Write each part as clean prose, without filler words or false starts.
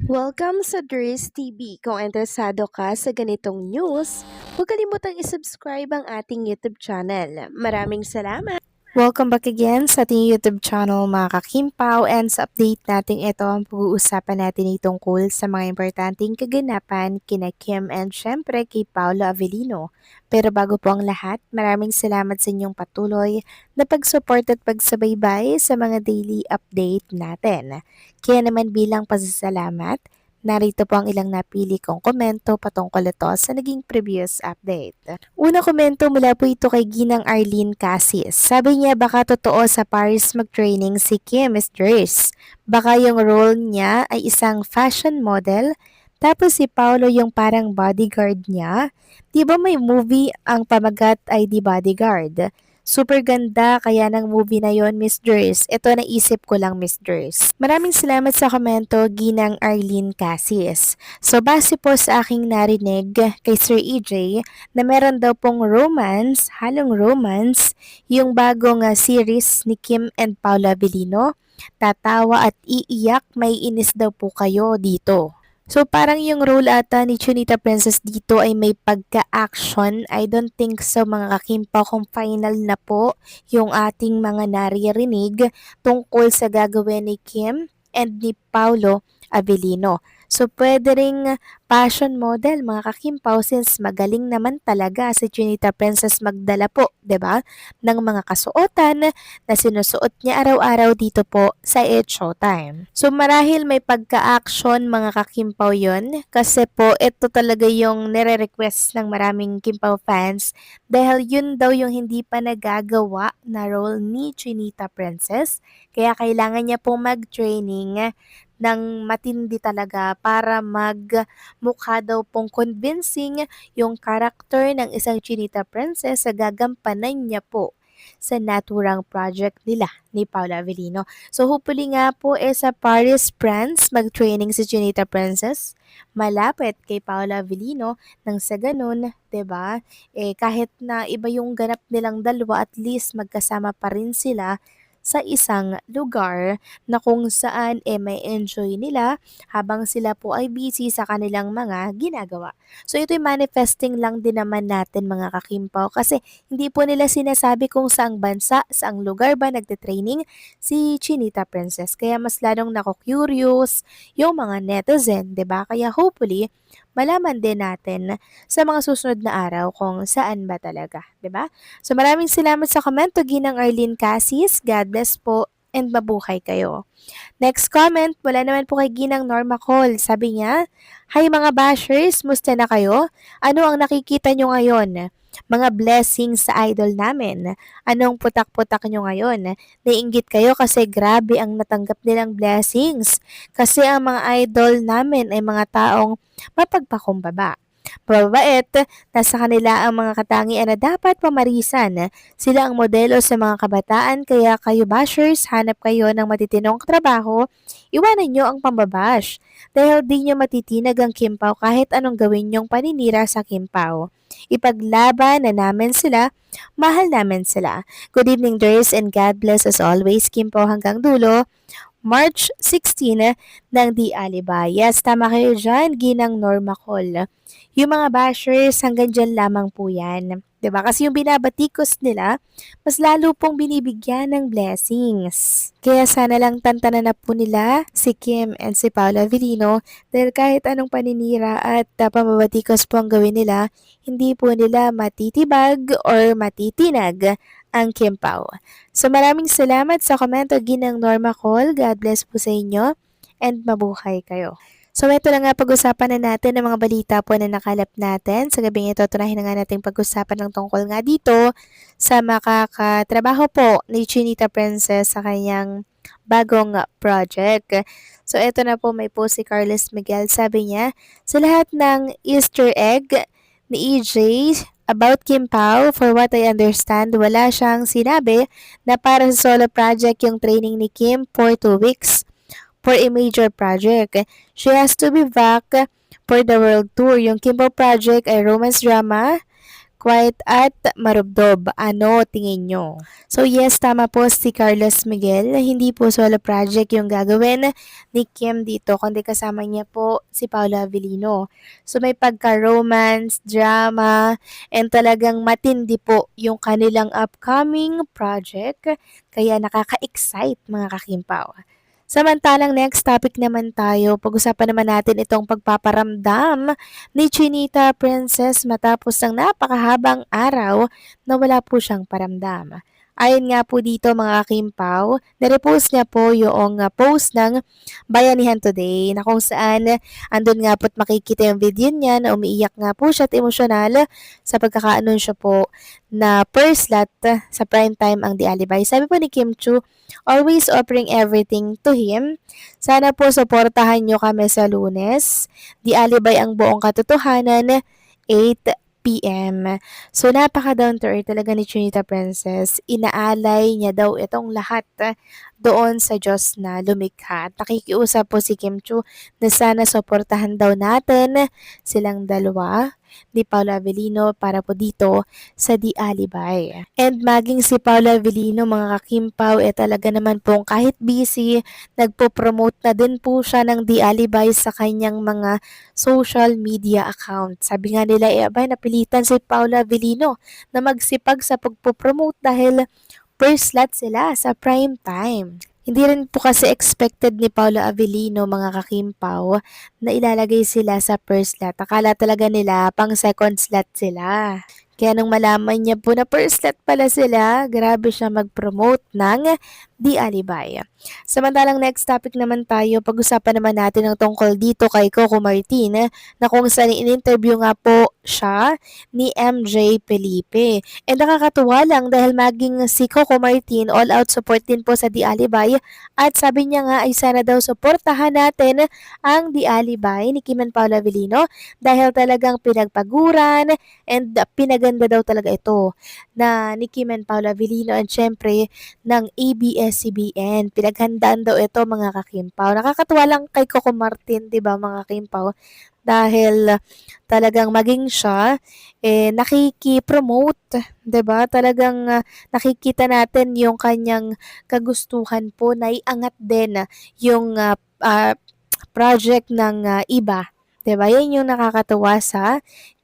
Welcome sa Dries TV. Kung interesado ka sa ganitong news, huwag kalimutang isubscribe ang ating YouTube channel. Maraming salamat! Welcome back again sa ating YouTube channel mga kakimpaw, and sa update natin ito ang pag-uusapan natin ay tungkol sa mga importanteng kaganapan kina Kim and syempre kay Paolo Avellino. Pero bago po ang lahat, maraming salamat sa inyong patuloy na pag-support at pagsubaybay sa mga daily update natin. Kaya naman bilang pasasalamat, narito po ang ilang napili kong komento patungkol ito sa naging previous update. Una komento mula po ito kay Ginang Arlene Cassis. Sabi niya baka totoo sa Paris mag-training si Kim Dries. Baka yung role niya ay isang fashion model, tapos si Paolo yung parang bodyguard niya. Di ba may movie ang pamagat ay The Bodyguard? Super ganda kaya ng movie na yon, Miss Dries. Ito naisip ko lang, Miss Dries. Maraming salamat sa komento, Ginang Arlene Cassis. So base po sa aking narinig kay Sir EJ na meron daw pong romance, halong romance, yung bagong series ni Kim and Paula Avellino. Tatawa at iiyak, may inis daw po kayo dito. So parang yung role ata ni Chunita Princess dito ay may pagka-action. I don't think so mga kakimpaw kung final na po yung ating mga naririnig tungkol sa gagawin ni Kim and ni Paulo Avellino. So pwede ring fashion model mga kakimpaw since magaling naman talaga si Chunita Princess magdala po, 'di ba? Ng mga kasuotan na sinusuot niya araw-araw dito po sa It's Showtime. So marahil may pagka-action mga kakimpaw yon kasi po ito talaga yung nire-request ng maraming Kimpaw fans dahil yun daw yung hindi pa nagagawa na role ni Chinita Princess, kaya kailangan niya pong mag-training ng matindi talaga para magmukha daw pong convincing yung character ng isang Chinita Princess sa gagampanan niya po sa naturang project nila ni Paula Avellino. So hopefully nga po sa Paris, France, mag-training si Chinita Princess. Malapit kay Paula Avellino nang sa ganun, 'di ba? Kahit na iba yung ganap nilang dalawa, at least magkasama pa rin sila sa isang lugar na kung saan may enjoy nila habang sila po ay busy sa kanilang mga ginagawa. So ito'y manifesting lang din naman natin mga kakimpaw kasi hindi po nila sinasabi kung saang bansa, saang lugar ba nagte-training si Chinita Princess. Kaya mas lalong nako-curious yung mga netizen, 'di ba? Kaya hopefully malaman din natin sa mga susunod na araw kung saan ba talaga, 'di ba? So maraming salamat sa komento, Ginang Arlene Cassis. God bless po and mabuhay kayo. Next comment, wala naman po kay Ginang Norma Cole. Sabi niya, "Hi mga bashers, musta na kayo? Ano ang nakikita nyo ngayon? Mga blessings sa idol namin. Anong putak-putak nyo ngayon? Naiinggit kayo kasi grabe ang natanggap nilang blessings. Kasi ang mga idol namin ay mga taong mapagpakumbaba. Mababait, nasa kanila ang mga katangian na dapat pamarisan. Sila ang modelo sa mga kabataan, kaya kayo bashers, hanap kayo ng matitinong trabaho, iwanan nyo ang pambabash. Dahil di nyo matitinag ang Kimpaw kahit anong gawin nyong paninira sa Kimpaw. Ipaglaban na namin sila, mahal namin sila. Good evening, Dres, and God bless as always, Kimpaw hanggang dulo. March 16 ng Di Alibayas. Tama kayo dyan, Ginang Norma Col. Yung mga bashers, hanggang dyan lamang po yan. 'Di ba? Kasi yung binabatikos nila, mas lalo pong binibigyan ng blessings. Kaya sana lang tantanan na po nila si Kim and si Paolo Avellino dahil kahit anong paninira at pamabatikos po ang gawin nila, hindi po nila matitibag or matitinag ang Kimpaw. So maraming salamat sa komento, Ginang Norma Col. God bless po sa inyo and mabuhay kayo. So ito na nga, pag-usapan na natin ng mga balita po na nakalap natin. Sa gabing ito, tunahin na nga natin pag-usapan ng tungkol nga dito sa makakatrabaho po ni Chinita Princess sa kanyang bagong project. So ito na po, may post si Carlos Miguel. Sabi niya, sa lahat ng Easter egg ni EJ about Kim Pao, for what I understand, wala siyang sinabi na para sa solo project yung training ni Kim for 2 weeks for a major project. She has to be back for the world tour. Yung Kim Pao project ay romance drama, quiet at marubdob. Ano tingin nyo? So yes, tama po si Carlos Miguel. Hindi po solo project yung gagawin ni Kim dito, kundi kasama niya po si Paula Avellino. So may pagka-romance, drama, and talagang matindi po yung kanilang upcoming project. Kaya nakaka-excite mga kakimpaw. Samantalang next topic naman tayo, pag-usapan naman natin itong pagpaparamdam ni Chinita Princess matapos ng napakahabang araw na wala po siyang paramdam. Ayon nga po dito mga kimpaw, na-repost niya po yung post ng Bayanihan Today na kung saan andun nga po't makikita yung video niya na umiiyak nga po siya at emosyonal sa pagkakaanunsyo po na first slot sa primetime ang The Alibay. Sabi po ni Kim Chu, always offering everything to him. Sana po suportahan nyo kami sa Lunes. The Alibay ang buong katotohanan, 8 p.m. So, napaka down to earth talaga ni Chinita Princess. Inaalay niya daw itong lahat doon sa Diyos na lumikha. At nakikiusap po si Kim Chu na sana suportahan daw natin silang dalawa ni Paula Avellino para po dito sa The Alibay. And maging si Paula Avellino mga kakimpaw talaga naman pong kahit busy, nagpo-promote na din po siya ng The Alibay sa kanyang mga social media account. Sabi nga nila abay napilitan si Paula Avellino na magsipag sa pagpo-promote dahil first slot sila sa prime time. Hindi rin po kasi expected ni Paula Avellino mga kakimpaw na ilalagay sila sa first slot. Akala talaga nila pang second slot sila. Kaya nung malaman niya po na first slot pala sila, grabe siya mag-promote ng The Alibay. Samantalang next topic naman tayo, pag-usapan naman natin ang tungkol dito kay Coco Martin na kung saan in-interview nga po siya ni MJ Felipe. And nakakatuwa lang dahil maging si Coco Martin all out support din po sa The Alibay at sabi niya nga ay sana daw suportahan natin ang The Alibay ni Kim and Paula Avellino dahil talagang pinagpaguran and pinaganda daw talaga ito na ni Kim and Paula Avellino and syempre ng ABS-CBN. Pinaghandaan daw ito mga kakimpaw. Nakakatuwa lang kay Coco Martin, 'di ba mga kakimpaw? Dahil talagang maging siya nakiki-promote, 'di ba? Talagang nakikita natin yung kanyang kagustuhan po na iangat din yung project ng iba. 'Di ba? Yan yung nakakatuwa sa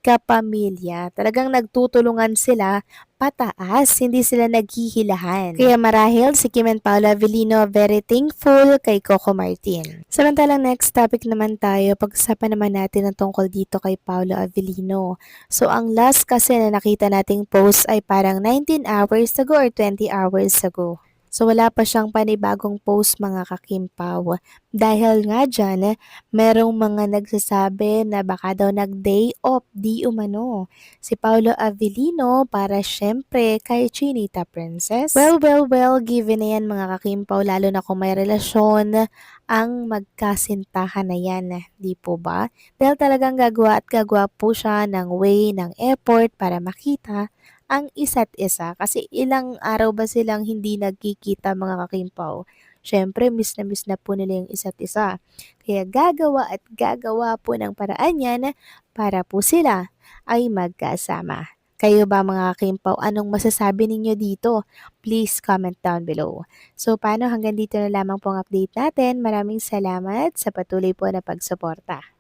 kapamilya. Talagang nagtutulungan sila pataas, hindi sila naghihilahan. Kaya marahil si Kim and Paula Avellino very thankful kay Coco Martin. Samantalang next topic naman tayo, pag-usapan naman natin ang tungkol dito kay Paula Avellino. So ang last kasi na nakita nating post ay parang 19 hours ago or 20 hours ago. So wala pa siyang panibagong post mga kakimpaw. Dahil nga dyan, merong mga nagsasabi na baka daw nag-day off di umano si Paolo Avellino para syempre kay Chinita Princess. Well, given na yan mga kakimpaw, lalo na kung may relasyon ang magkasintahan na yan, di po ba? Dahil talagang gagawa at gagawa po siya ng way, ng effort para makita ang isa't isa. Kasi ilang araw ba silang hindi nagkikita mga kakimpaw? Syempre, miss na po nila yung isa't isa. Kaya gagawa at gagawa po ng paraan yan para po sila ay magkasama. Kayo ba mga kakimpaw, anong masasabi ninyo dito? Please comment down below. So paano hanggang dito na lamang pong update natin. Maraming salamat sa patuloy po na pagsuporta.